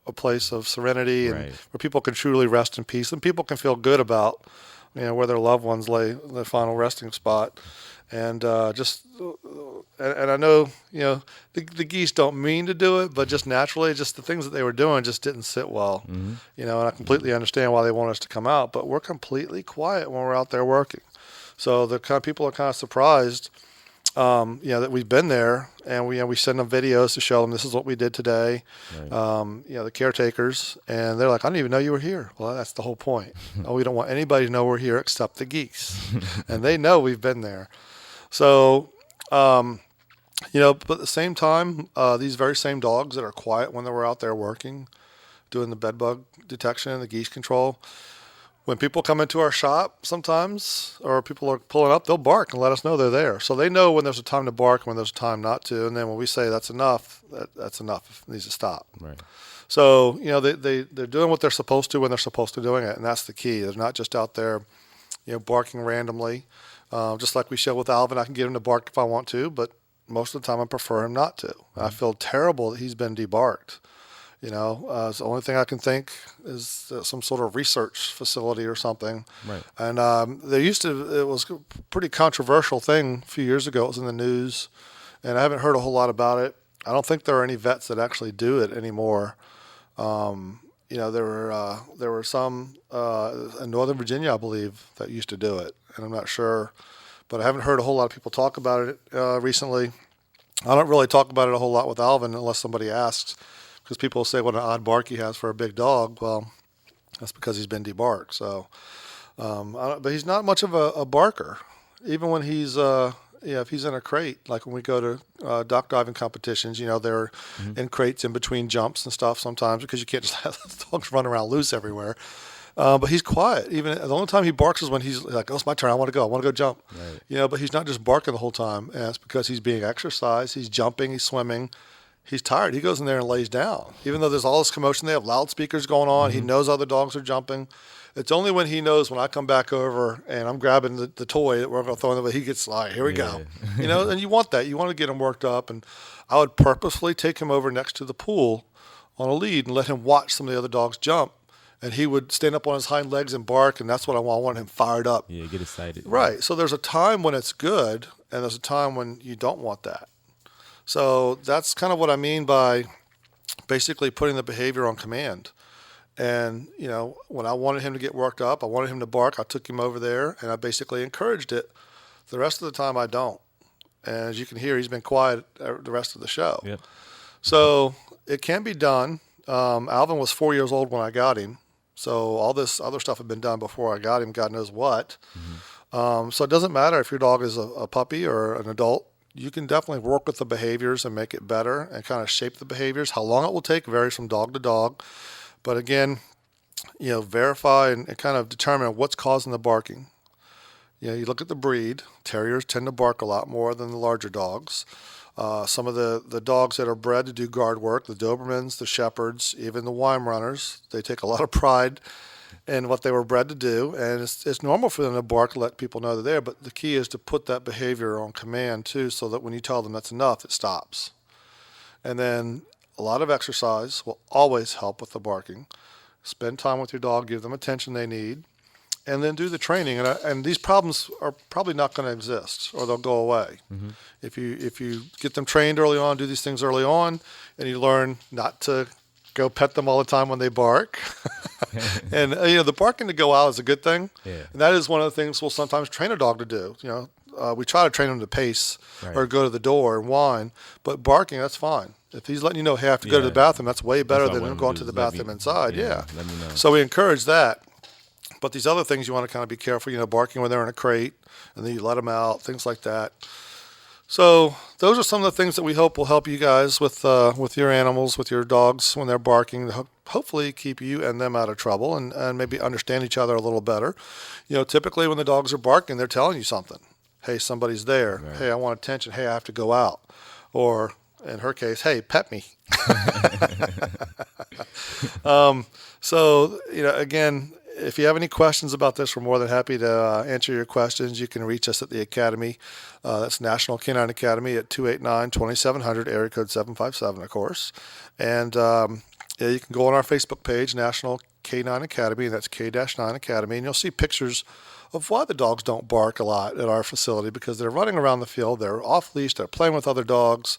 a place of serenity and where people can truly rest in peace, and people can feel good about where their loved ones lay their final resting spot. And and I know the geese don't mean to do it, but just naturally, just the things that they were doing just didn't sit well. And I completely understand why they want us to come out, but we're completely quiet when we're out there working. So the kind of people are kind of surprised, that we've been there, and we send them videos to show them this is what we did today. The caretakers, and they're like, I didn't even know you were here. Well, that's the whole point. We don't want anybody to know we're here except the geese, and they know we've been there. So, but at the same time, these very same dogs that are quiet when they were out there working, doing the bed bug detection and the geese control, when people come into our shop sometimes, or people are pulling up, they'll bark and let us know they're there. So they know when there's a time to bark and when there's a time not to. And then when we say that's enough, that's enough. It needs to stop. Right. So, they're doing what they're supposed to when they're supposed to doing it. And that's the key. They're not just out there, barking randomly. Just like we showed with Alvin, I can get him to bark if I want to, but most of the time I prefer him not to. I feel terrible that he's been debarked. The only thing I can think is some sort of research facility or something. Right. And it was a pretty controversial thing a few years ago. It was in the news, and I haven't heard a whole lot about it. I don't think there are any vets that actually do it anymore. There were some in Northern Virginia, I believe, that used to do it, and I'm not sure, but I haven't heard a whole lot of people talk about it recently. I don't really talk about it a whole lot with Alvin unless somebody asks, because people say what an odd bark he has for a big dog. Well, that's because he's been debarked. So, But he's not much of a barker. Even when he's, if he's in a crate, like when we go to dock diving competitions, they're in crates in between jumps and stuff sometimes because you can't just have the dogs run around loose everywhere. But he's quiet. Even the only time he barks is when he's like, "Oh, it's my turn. I want to go jump." Right. But he's not just barking the whole time. And it's because he's being exercised. He's jumping. He's swimming. He's tired. He goes in there and lays down. Even though there's all this commotion, they have loudspeakers going on. He knows other dogs are jumping. It's only when he knows when I come back over and I'm grabbing the toy that we're going to throw in the way, he gets like, here we go. And you want that. You want to get him worked up. And I would purposefully take him over next to the pool on a lead and let him watch some of the other dogs jump. And he would stand up on his hind legs and bark, and that's what I want. I want him fired up. Yeah, get excited. Right. So there's a time when it's good, and there's a time when you don't want that. So that's kind of what I mean by basically putting the behavior on command. And, when I wanted him to get worked up, I wanted him to bark, I took him over there, and I basically encouraged it. The rest of the time, I don't. And as you can hear, he's been quiet the rest of the show. Yep. So it can be done. Alvin was 4 years old when I got him. So all this other stuff had been done before I got him, God knows what. So it doesn't matter if your dog is a puppy or an adult. You can definitely work with the behaviors and make it better and kind of shape the behaviors. How long it will take varies from dog to dog. But again, verify and kind of determine what's causing the barking. You look at the breed. Terriers tend to bark a lot more than the larger dogs. Some of the dogs that are bred to do guard work, the Dobermans, the Shepherds, even the Weimaraners, they take a lot of pride in what they were bred to do. And it's normal for them to bark, let people know they're there. But the key is to put that behavior on command, too, so that when you tell them that's enough, it stops. And then a lot of exercise will always help with the barking. Spend time with your dog, give them attention they need, and then do the training. And these problems are probably not going to exist, or they'll go away. If you get them trained early on, do these things early on, and you learn not to go pet them all the time when they bark. And the barking to go out is a good thing. Yeah. And that is one of the things we'll sometimes train a dog to do. We try to train them to pace or go to the door and whine, but barking, that's fine. If he's letting you know, hey, I have to go to the bathroom, that's way better than him going to the bathroom inside. Let me know. So we encourage that. But these other things you want to kind of be careful, barking when they're in a crate, and then you let them out, things like that. So those are some of the things that we hope will help you guys with your animals, with your dogs when they're barking, to hopefully keep you and them out of trouble and maybe understand each other a little better. Typically when the dogs are barking, they're telling you something. Hey, somebody's there. Right. Hey, I want attention. Hey, I have to go out. Or in her case, hey, pet me. So, again, if you have any questions about this, we're more than happy to answer your questions. You can reach us at the Academy. That's National K-9 Academy at 289-2700, area code 757, of course. And you can go on our Facebook page, National K-9 Academy, and that's K-9 Academy, and you'll see pictures of why the dogs don't bark a lot at our facility, because they're running around the field, they're off leash, they're playing with other dogs,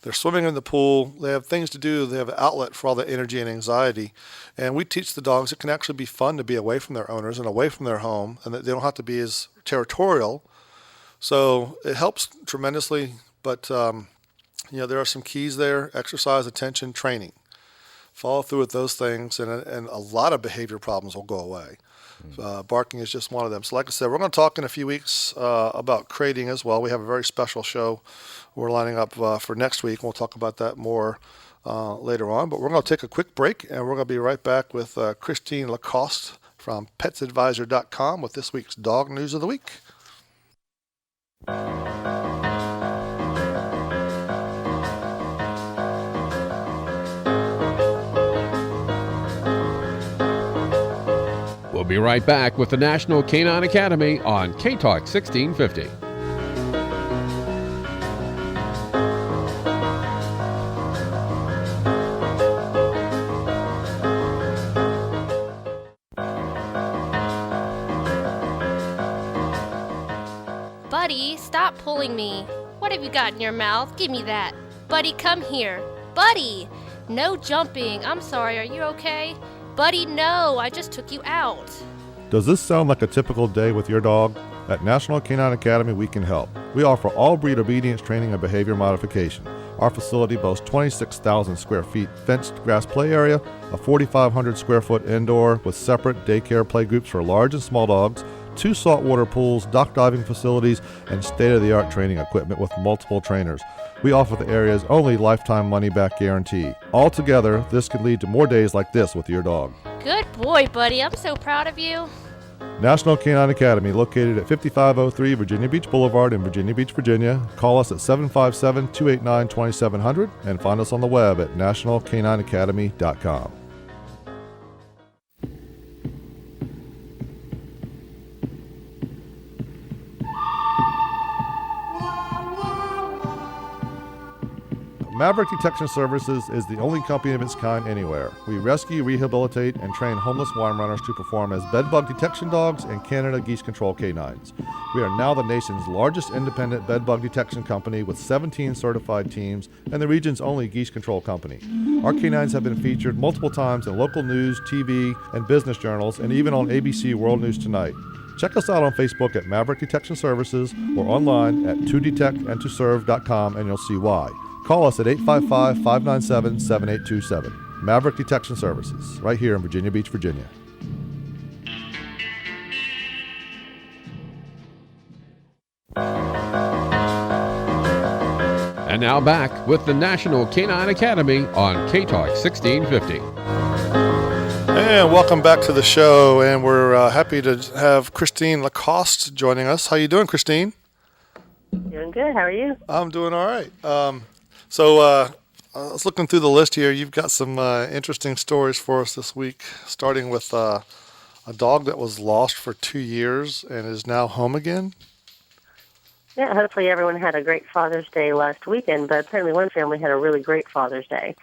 they're swimming in the pool, they have things to do, they have an outlet for all the energy and anxiety. And we teach the dogs it can actually be fun to be away from their owners and away from their home, and that they don't have to be as territorial. So it helps tremendously, but there are some keys there: exercise, attention, training. Follow through with those things, and a lot of behavior problems will go away. Barking is just one of them. So like I said, we're going to talk in a few weeks about crating as well. We have a very special show we're lining up for next week, and we'll talk about that more later on. But we're going to take a quick break, and we're going to be right back with Christine Lacoste from PetsAdvisor.com with this week's Dog News of the Week. We'll be right back with the National K-9 Academy on K-Talk 1650. Buddy, stop pulling me. What have you got in your mouth? Give me that. Buddy, come here. Buddy! No jumping. I'm sorry, are you okay? Buddy, no, I just took you out. Does this sound like a typical day with your dog? At National K-9 Academy, we can help. We offer all breed obedience training and behavior modification. Our facility boasts 26,000 square feet fenced grass play area, a 4,500 square foot indoor with separate daycare play groups for large and small dogs, 2 saltwater pools, dock diving facilities, and state-of-the-art training equipment with multiple trainers. We offer the area's only lifetime money-back guarantee. Altogether, this could lead to more days like this with your dog. Good boy, buddy. I'm so proud of you. National K-9 Academy, located at 5503 Virginia Beach Boulevard in Virginia Beach, Virginia. Call us at 757-289-2700 and find us on the web at nationalk9academy.com. Maverick Detection Services is the only company of its kind anywhere. We rescue, rehabilitate, and train homeless wine runners to perform as bedbug detection dogs and Canada Geese Control K-9s. We are now the nation's largest independent bedbug detection company with 17 certified teams and the region's only geese control company. Our K-9s have been featured multiple times in local news, TV, and business journals, and even on ABC World News Tonight. Check us out on Facebook at Maverick Detection Services or online at todetectandtoserve.com, and you'll see why. Call us at 855-597-7827. Maverick Detection Services, right here in Virginia Beach, Virginia. And now back with the National K-9 Academy on K-Talk 1650. And welcome back to the show. And we're happy to have Christine Lacoste joining us. How you doing, Christine? Doing good. How are you? I'm doing all right. So I was looking through the list here. You've got some interesting stories for us this week, starting with a dog that was lost for 2 years and is now home again. Yeah, hopefully everyone had a great Father's Day last weekend, but apparently one family had a really great Father's Day.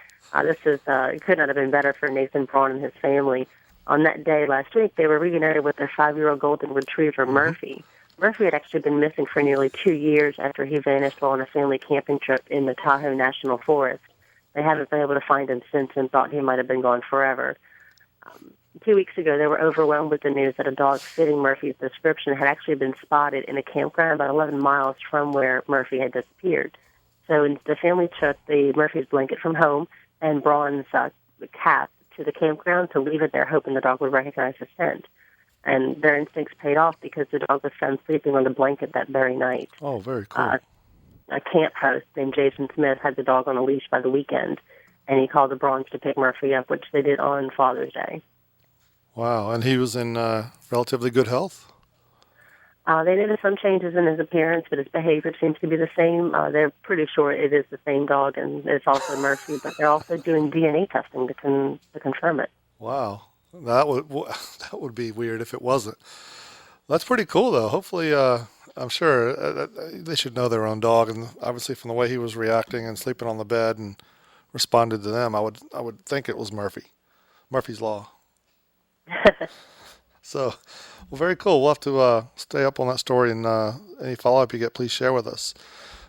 This is it could not have been better for Nathan Braun and his family. On that day last week, they were reunited with their 5-year-old golden retriever, Murphy. Murphy had actually been missing for nearly 2 years after he vanished while on a family camping trip in the Tahoe National Forest. They haven't been able to find him since and thought he might have been gone forever. 2 weeks ago, they were overwhelmed with the news that a dog fitting Murphy's description had actually been spotted in a campground about 11 miles from where Murphy had disappeared. So the family took Murphy's blanket from home and Braun's cap to the campground to leave it there, hoping the dog would recognize the scent. And their instincts paid off because the dog was found sleeping on the blanket that very night. Oh, very cool. A camp host named Jason Smith had the dog on a leash by the weekend, and he called the Browns to pick Murphy up, which they did on Father's Day. Wow, and he was in relatively good health? They noticed some changes in his appearance, but his behavior seems to be the same. They're pretty sure it is the same dog, and it's also Murphy, but they're also doing DNA testing to confirm it. Wow. That would be weird if it wasn't. That's pretty cool, though. Hopefully, I'm sure they should know their own dog, and obviously from the way he was reacting and sleeping on the bed and responded to them, I would think it was Murphy's Law. So, well, very cool. We'll have to stay up on that story, and any follow-up you get, please share with us.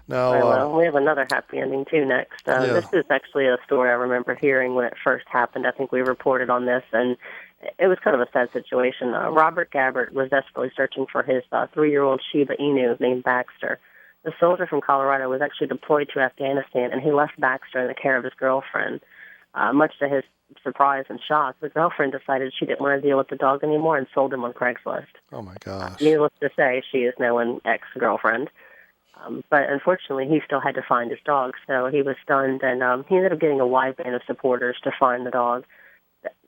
Now, well, we have another happy ending, too, next. This is actually a story I remember hearing when it first happened. I think we reported on this, and it was kind of a sad situation. Robert Gabbert was desperately searching for his 3-year-old Shiba Inu named Baxter. The soldier from Colorado was actually deployed to Afghanistan, and he left Baxter in the care of his girlfriend. Much to his surprise and shock, the girlfriend decided she didn't want to deal with the dog anymore and sold him on Craigslist. Oh, my gosh. Needless to say, she is now an ex-girlfriend. But unfortunately, he still had to find his dog, so he was stunned, and he ended up getting a wide band of supporters to find the dog.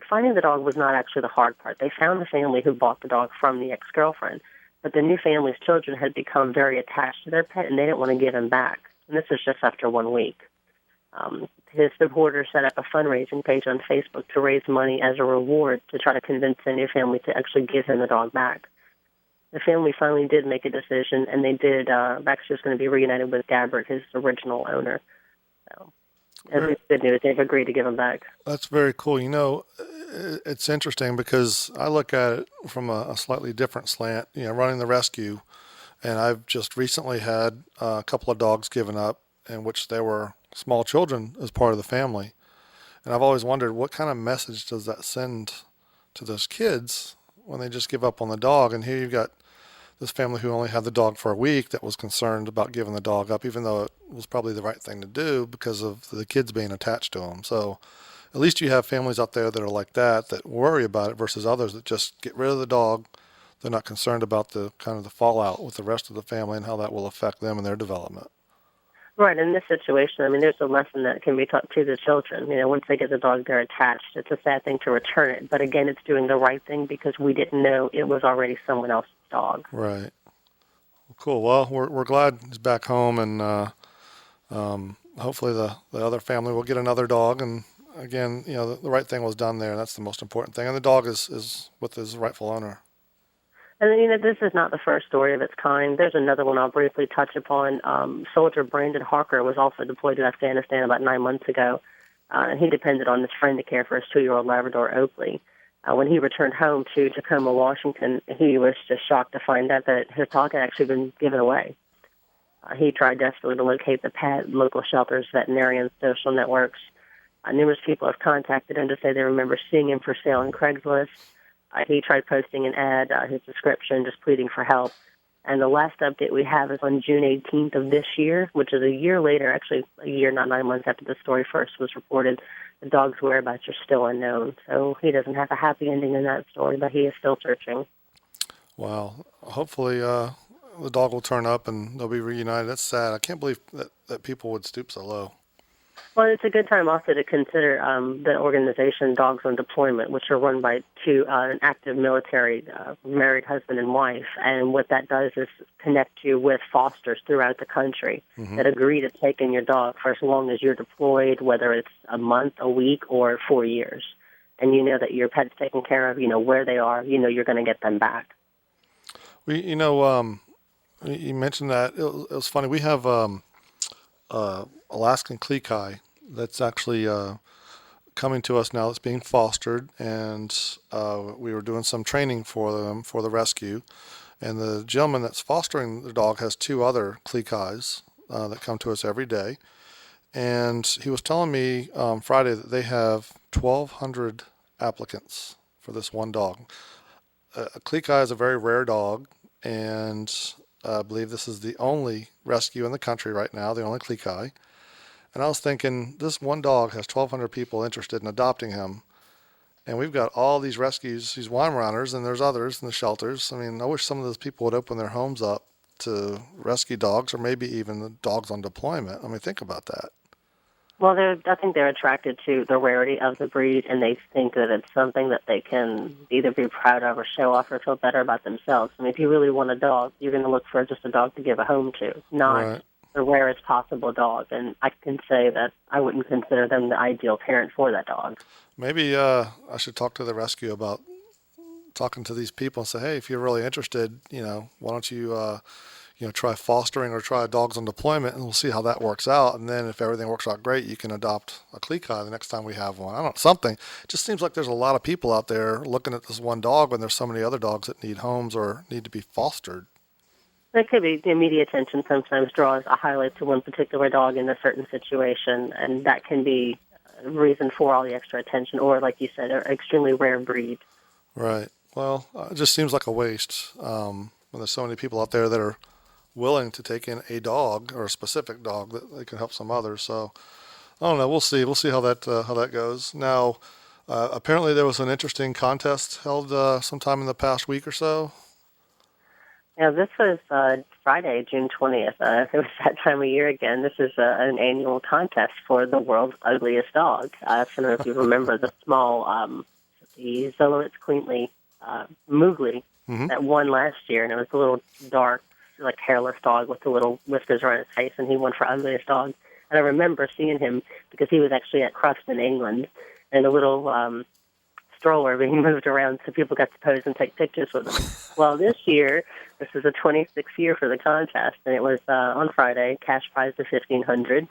Finding the dog was not actually the hard part. They found the family who bought the dog from the ex-girlfriend, but the new family's children had become very attached to their pet, and they didn't want to give him back. And this was just after 1 week. His supporters set up a fundraising page on Facebook to raise money as a reward to try to convince the new family to actually give him the dog back. The family finally did make a decision, and they did. Baxter's going to be reunited with Gabbert, his original owner. So, it's good news. They've agreed to give him back. That's very cool. You know, it's interesting because I look at it from a slightly different slant, running the rescue. And I've just recently had a couple of dogs given up in which there were small children as part of the family. And I've always wondered, what kind of message does that send to those kids when they just give up on the dog? And here you've got this family who only had the dog for a week that was concerned about giving the dog up, even though it was probably the right thing to do because of the kids being attached to them. So at least you have families out there that are like that worry about it versus others that just get rid of the dog. They're not concerned about the kind of the fallout with the rest of the family and how that will affect them and their development. Right. In this situation, I mean, there's a lesson that can be taught to the children. You know, once they get the dog, they're attached. It's a sad thing to return it. But again, it's doing the right thing because we didn't know it was already someone else's dog. Right. Well, cool. Well, we're glad he's back home, and hopefully the other family will get another dog. And again, you know, the right thing was done there. That's the most important thing. And the dog is with his rightful owner. And then, you know, this is not the first story of its kind. There's another one I'll briefly touch upon. Soldier Brandon Harker was also deployed to Afghanistan about 9 months ago, and he depended on his friend to care for his 2-year-old Labrador, Oakley. When he returned home to Tacoma, Washington, he was just shocked to find out that his dog had actually been given away. He tried desperately to locate the pet, local shelters, veterinarians, social networks. Numerous people have contacted him to say they remember seeing him for sale on Craigslist. He tried posting an ad, his description, just pleading for help. And the last update we have is on June 18th of this year, which is a year later, actually a year, not 9 months after the story first was reported. The dog's whereabouts are still unknown. So he doesn't have a happy ending in that story, but he is still searching. Wow. Hopefully the dog will turn up and they'll be reunited. That's sad. I can't believe that people would stoop so low. Well, it's a good time also to consider the organization Dogs on Deployment, which are run by an active military married husband and wife. And what that does is connect you with fosters throughout the country that agree to take in your dog for as long as you're deployed, whether it's a month, a week, or 4 years. And you know that your pet's taken care of, you know where they are, you know you're going to get them back. You mentioned that. It was funny. We have Alaskan Klekai that's actually coming to us now. It's being fostered, and we were doing some training for them for the rescue. And the gentleman that's fostering the dog has 2 other Klekais that come to us every day. And he was telling me Friday that they have 1,200 applicants for this one dog. A Klekai is a very rare dog, and I believe this is the only rescue in the country right now, the only Klekai. And I was thinking, this one dog has 1,200 people interested in adopting him. And we've got all these rescues, these Weimaraners, and there's others in the shelters. I mean, I wish some of those people would open their homes up to rescue dogs, or maybe even the dogs on deployment. I mean, think about that. Well, I think they're attracted to the rarity of the breed, and they think that it's something that they can either be proud of or show off or feel better about themselves. I mean, if you really want a dog, you're going to look for just a dog to give a home to, not the rarest possible dog. And I can say that I wouldn't consider them the ideal parent for that dog. Maybe I should talk to the rescue about talking to these people and say, hey, if you're really interested, why don't you try fostering or try dogs on deployment, and we'll see how that works out. And then if everything works out great, you can adopt a Klekai the next time we have one. I don't know, something. It just seems like there's a lot of people out there looking at this one dog when there's so many other dogs that need homes or need to be fostered. It could be the media attention sometimes draws a highlight to one particular dog in a certain situation, and that can be a reason for all the extra attention, or like you said, an extremely rare breed. Right. Well, it just seems like a waste when there's so many people out there that are willing to take in a dog or a specific dog that they can help some others. So I don't know. We'll see. We'll see how that goes. Now, apparently there was an interesting contest held sometime in the past week or so. Yeah, this was Friday, June 20th. It was that time of year again. This is an annual contest for the world's ugliest dog. I don't know if you remember the small, the Zolowitz Queenly Mowgli that won last year, and it was a little dark, like hairless dog with the little whiskers around his face, and he won for ugliest dog. And I remember seeing him because he was actually at Crufton, England, and a little stroller being moved around so people got to pose and take pictures with him. Well, this year, this is the 26th year for the contest, and it was on Friday, cash prize of $1,500.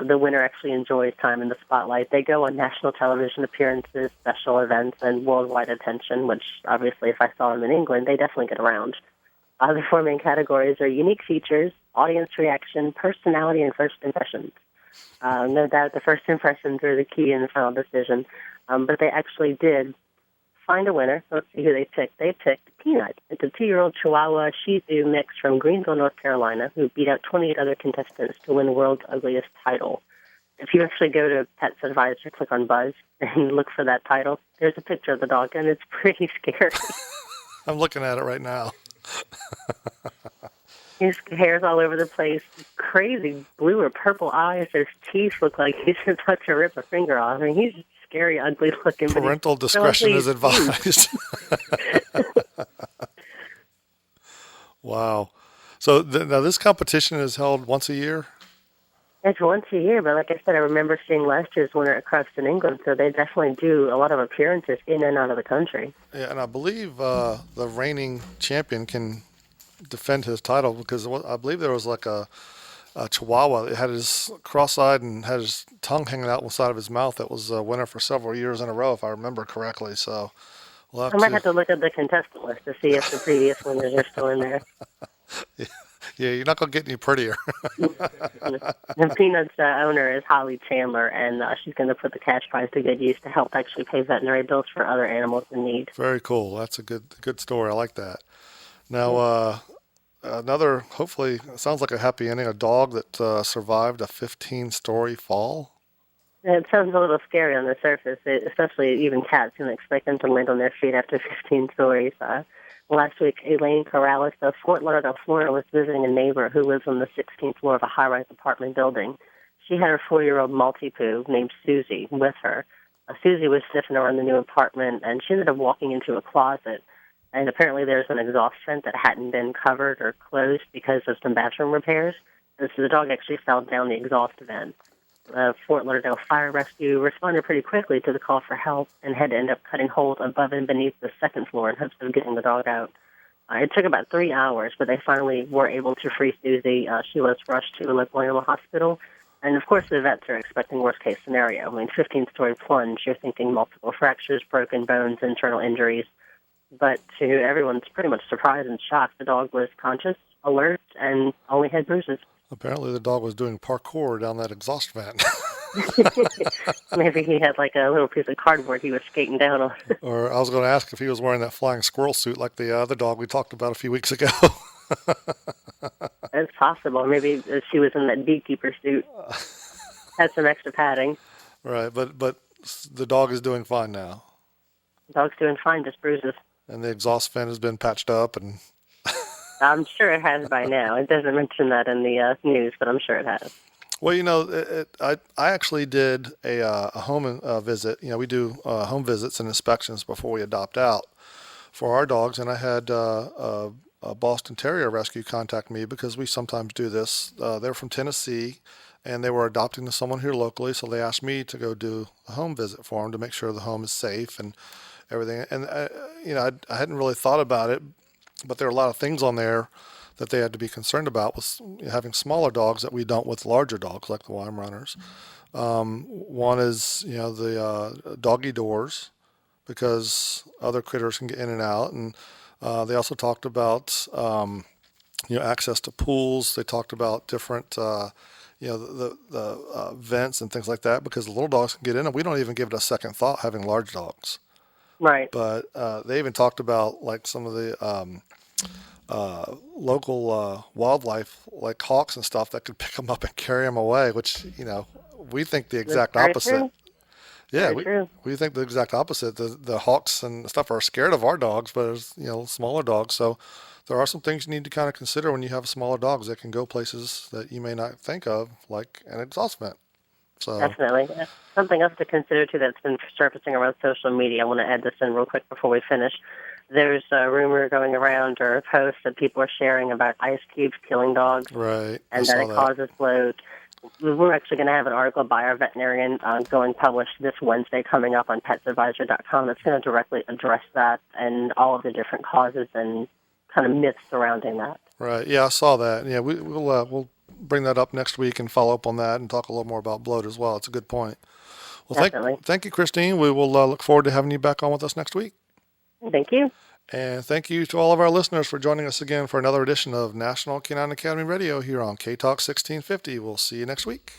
The winner actually enjoys time in the spotlight. They go on national television appearances, special events, and worldwide attention, which obviously if I saw them in England, they definitely get around. The 4 main categories are unique features, audience reaction, personality, and first impressions. No doubt the first impressions are the key in the final decision, but they actually did find a winner. Let's see who they picked. They picked Peanut. It's a 2-year-old Chihuahua Shih Tzu mix from Greenville, North Carolina, who beat out 28 other contestants to win the world's ugliest title. If you actually go to Pets Advisor, click on Buzz, and look for that title, there's a picture of the dog, and it's pretty scary. I'm looking at it right now. His hair's all over the place, crazy blue or purple eyes. His teeth look like he's about to rip a finger off. I mean, he's scary, ugly looking. Parental discretion is advised. Wow. So now this competition is held once a year? It's once a year, but like I said, I remember seeing last year's winner at Crofton, England, so they definitely do a lot of appearances in and out of the country. Yeah, and I believe the reigning champion can defend his title because I believe there was like a Chihuahua that had his cross-eyed and had his tongue hanging out the side of his mouth that was a winner for several years in a row, if I remember correctly. So we'll I might have to look at the contestant list to see if the previous winners are still in there. Yeah, you're not going to get any prettier. And Peanut's owner is Holly Chandler, and she's going to put the cash prize to good use to help actually pay veterinary bills for other animals in need. Very cool. That's a good story. I like that. Now, another, hopefully, it sounds like a happy ending, a dog that survived a 15-story fall. It sounds a little scary on the surface, especially even cats. You don't expect them to land on their feet after 15 stories. Last week, Elaine Corrales of Fort Lauderdale, Florida, was visiting a neighbor who lives on the 16th floor of a high-rise apartment building. She had her 4-year-old Maltipoo named Susie with her. Susie was sniffing around the new apartment, and she ended up walking into a closet. And apparently there's an exhaust vent that hadn't been covered or closed because of some bathroom repairs. And so the dog actually fell down the exhaust vent. Fort Lauderdale Fire Rescue responded pretty quickly to the call for help and had to end up cutting holes above and beneath the second floor in hopes of getting the dog out. It took about 3 hours, but they finally were able to free Susie. She was rushed to a local animal hospital. And, of course, the vets are expecting worst-case scenario. I mean, 15-story plunge, you're thinking multiple fractures, broken bones, internal injuries. But to everyone's pretty much surprise and shock, the dog was conscious, alert, and only had bruises. Apparently the dog was doing parkour down that exhaust vent. Maybe he had like a little piece of cardboard he was skating down on. Or I was going to ask if he was wearing that flying squirrel suit like the other dog we talked about a few weeks ago. It's possible. Maybe she was in that beekeeper suit. Had some extra padding. Right, but the dog is doing fine now. The dog's doing fine, just bruises. And the exhaust fan has been patched up, and I'm sure it has by now. It doesn't mention that in the news, but I'm sure it has. well, you know, I actually did a home visit. You know, we do home visits and inspections before we adopt out for our dogs, and I had a Boston Terrier rescue contact me because we sometimes do this. They're from Tennessee, and they were adopting to someone here locally, so they asked me to go do a home visit for them to make sure the home is safe and everything. And you know, I hadn't really thought about it, but there are a lot of things on there that they had to be concerned about with having smaller dogs that we don't with larger dogs like the Weimaraners. One is, you know, the doggy doors, because other critters can get in and out. And they also talked about, you know, access to pools. They talked about different, you know, the vents and things like that, because the little dogs can get in, and we don't even give it a second thought having large dogs. Right. But they even talked about like some of the local wildlife, like hawks and stuff, that could pick them up and carry them away, which, you know, we think the exact Very opposite. true. Yeah, Very true. we think the exact opposite. The hawks and stuff are scared of our dogs, but it's, you know, smaller dogs. So there are some things you need to kind of consider when you have smaller dogs that can go places that you may not think of, like an exhaust vent. So Definitely. Something else to consider, too, that's been surfacing around social media. I want to add this in real quick before we finish. There's a rumor going around, or a post that people are sharing about ice cubes killing dogs. right, I And saw that it causes bloat. We're actually going to have an article by our veterinarian going published this Wednesday coming up on petsadvisor.com that's going to directly address that and all of the different causes and kind of myths surrounding that. Right. Yeah, I saw that. Yeah, we'll bring that up next week and follow up on that and talk a little more about bloat as well. It's a good point. Well, Definitely. thank you, Christine. We will look forward to having you back on with us next week. Thank you. And thank you to all of our listeners for joining us again for another edition of National K-9 Academy Radio here on K-Talk 1650. We'll see you next week.